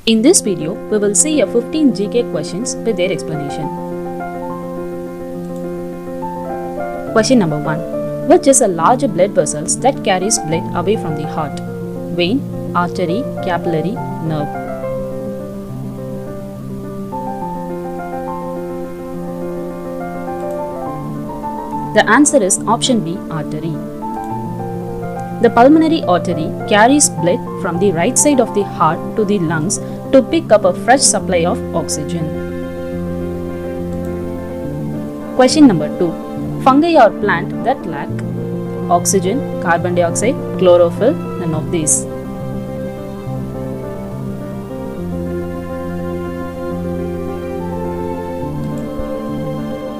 In this video, we will see a 15 GK questions with their explanation. Question number 1. Which is a large blood vessels that carries blood away from the heart? Vein, artery, capillary, nerve. The answer is option B, artery. The pulmonary artery carries blood from the right side of the heart to the lungs to pick up a fresh supply of oxygen. Question number 2. Fungi are plants that lack oxygen, carbon dioxide, chlorophyll, none of these.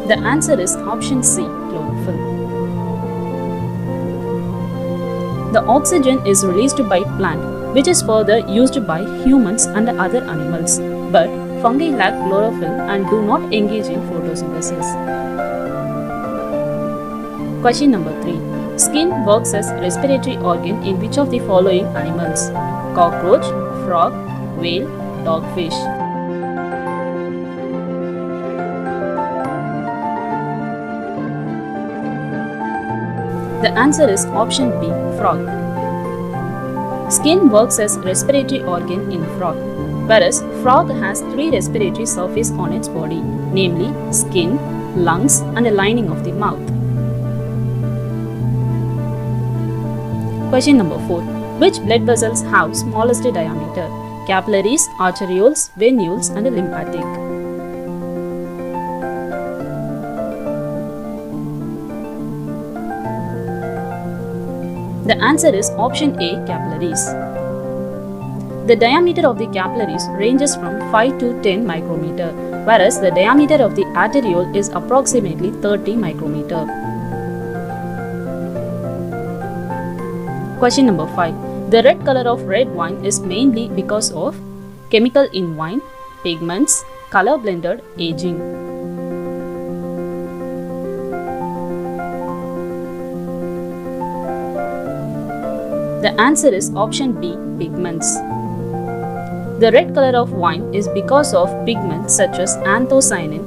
The answer is option C, chlorophyll. The oxygen is released by plant, which is further used by humans and other animals. But fungi lack chlorophyll and do not engage in photosynthesis. Question number 3. Skin works as respiratory organ in which of the following animals? Cockroach, frog, whale, dogfish. The answer is option B, frog. Skin works as respiratory organ in frog, whereas frog has 3 respiratory surface on its body, namely skin, lungs and a lining of the mouth. Question number 4. Which blood vessels have smallest diameter? Capillaries, arterioles, venules and lymphatic. The answer is option A, capillaries. The diameter of the capillaries ranges from 5 to 10 micrometer, whereas the diameter of the arteriole is approximately 30 micrometer. Question number 5. The red color of red wine is mainly because of chemical in wine, pigments, color blended, aging. The answer is option B, pigments. The red color of wine is because of pigments such as anthocyanin.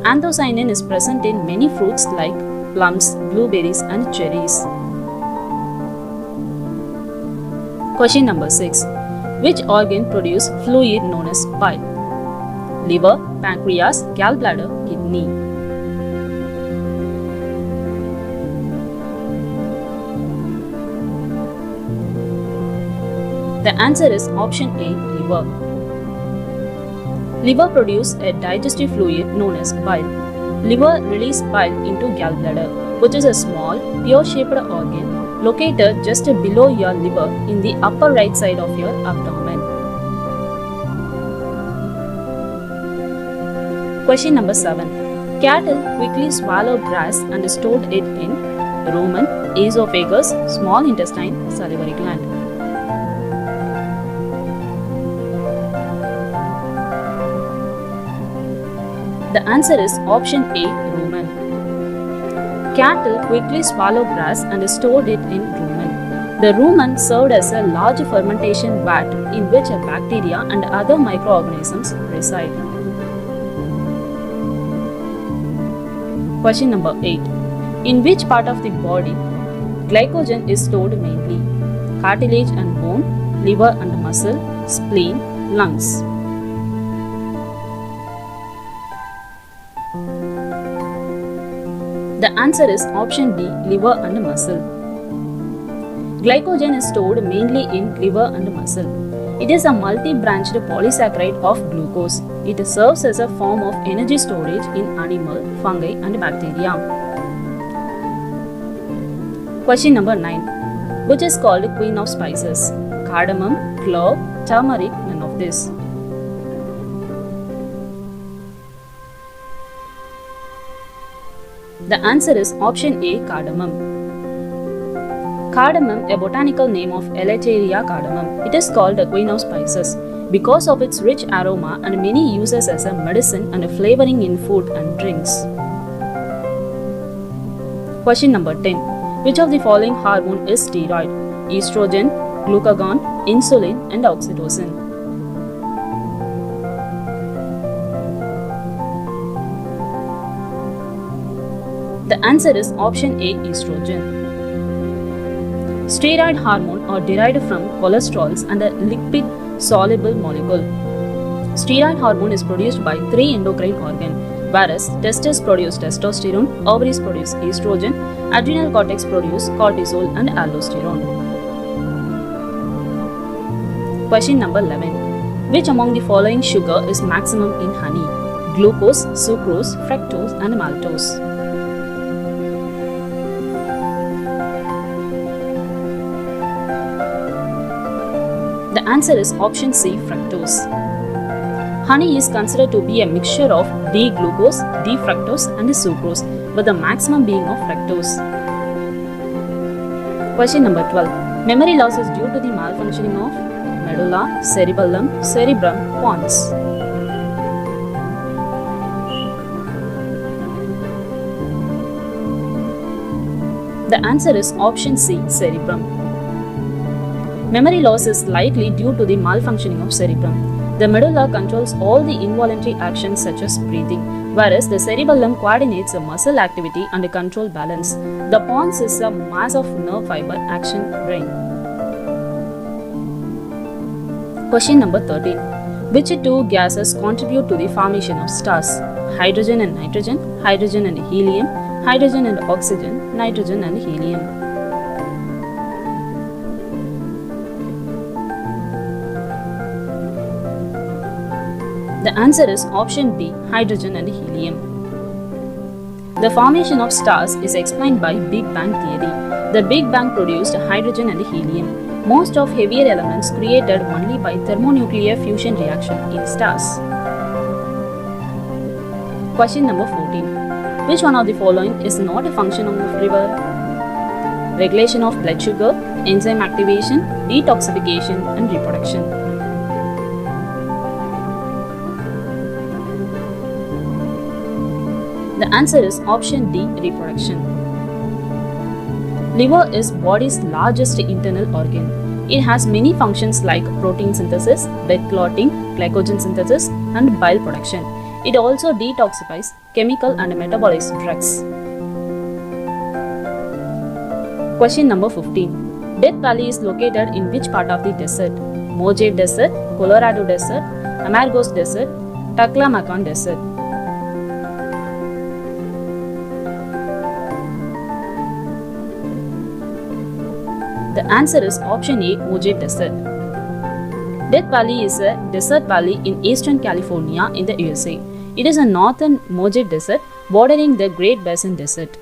Anthocyanin is present in many fruits like plums, blueberries and cherries. Question number 6. Which organ produces fluid known as bile? Liver, pancreas, gallbladder, kidney. The answer is option A, liver. Liver produces a digestive fluid known as bile. Liver releases bile into gallbladder, which is a small, pear-shaped organ located just below your liver in the upper right side of your abdomen. Question number 7. Cattle quickly swallow grass and store it in rumen, esophagus, small intestine, salivary gland. The answer is option A, rumen. Cattle quickly swallow grass and stored it in rumen. The rumen served as a large fermentation vat in which a bacteria and other microorganisms reside. Question number 8. In which part of the body glycogen is stored mainly? Cartilage and bone, liver and muscle, spleen, lungs. The answer is option B, liver and muscle. Glycogen is stored mainly in liver and muscle. It is a multi-branched polysaccharide of glucose. It serves as a form of energy storage in animal, fungi and bacteria. Question number 9. Which is called queen of spices? Cardamom, clove, turmeric, none of this. The answer is option A, cardamom. Cardamom, a botanical name of Elateria cardamom. It is called the queen of spices because of its rich aroma and many uses as a medicine and a flavoring in food and drinks. Question number 10. Which of the following hormone is steroid? Estrogen, glucagon, insulin and oxytocin. The answer is option A, estrogen. Steroid hormone are derived from cholesterols and a lipid-soluble molecule. Steroid hormone is produced by 3 endocrine organs, whereas testes produce testosterone, ovaries produce estrogen, adrenal cortex produce cortisol and aldosterone. Question number 11. Which among the following sugar is maximum in honey? Glucose, sucrose, fructose and maltose. The answer is option C, fructose. Honey is considered to be a mixture of D-glucose, D-fructose and sucrose, with the maximum being of fructose. Question number 12. Memory loss is due to the malfunctioning of medulla, cerebellum, cerebrum, pons. The answer is option C, cerebrum. Memory loss is likely due to the malfunctioning of cerebrum. The medulla controls all the involuntary actions such as breathing, whereas the cerebellum coordinates the muscle activity and control balance. The pons is a mass of nerve fiber action brain. Question number 13. Which two gases contribute to the formation of stars? Hydrogen and nitrogen, hydrogen and helium, hydrogen and oxygen, nitrogen and helium. The answer is option B, hydrogen and helium. The formation of stars is explained by Big Bang theory. The Big Bang produced hydrogen and helium. Most of heavier elements created only by thermonuclear fusion reaction in stars. Question number 14. Which one of the following is not a function of liver? Regulation of blood sugar, enzyme activation, detoxification and reproduction. The answer is option D, reproduction. Liver is body's largest internal organ. It has many functions like protein synthesis, blood clotting, glycogen synthesis, and bile production. It also detoxifies chemical and metabolized drugs. Question number 15. Death Valley is located in which part of the desert? Mojave Desert, Colorado Desert, Amargos Desert, Taklamakan Desert. The answer is option A, Mojave Desert. Death Valley is a desert valley in eastern California in the USA. It is a northern Mojave Desert bordering the Great Basin Desert.